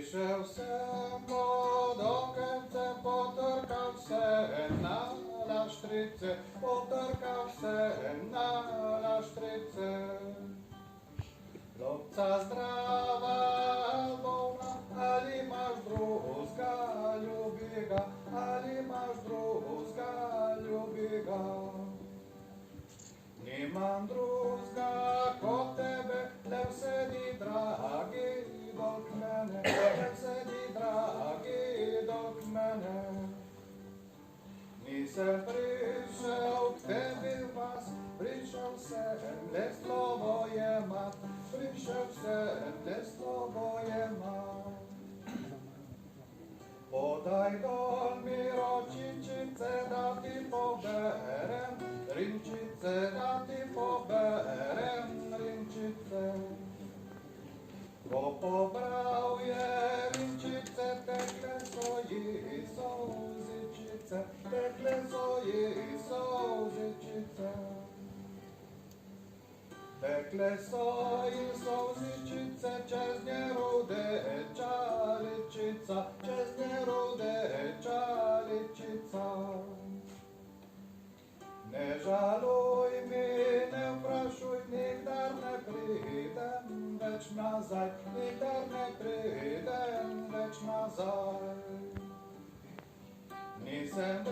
Prišel sem od okence, potrkal sem na laštrice, potrkal sem na laštrice. Lopca zdrava, bolna, ali imaš drugega ljubega, ali imaš drugega ljubega. Nimam drugega kot tebe, lev sedi dragi dolg mene, lev sedi dragi dolg mene. Nisem prišel k tebi v vas, prišel sem le slovo jemat, prišel sem le slovo jemat. Podaj dol mi ročičice, da ti poberem, rinčice, da ti poberem, rinčice. Ko pobral je rinčice, tekle so ji solzičice, tekle so ji solzičice. Tekle so ji solzičice, čez nje rudeča ličica, čez nje rudeča ličica. Ne žaluj mi, ne vprašuj, nikdar ne pridem več nazaj, nikdar ne pridem več nazaj. Nisem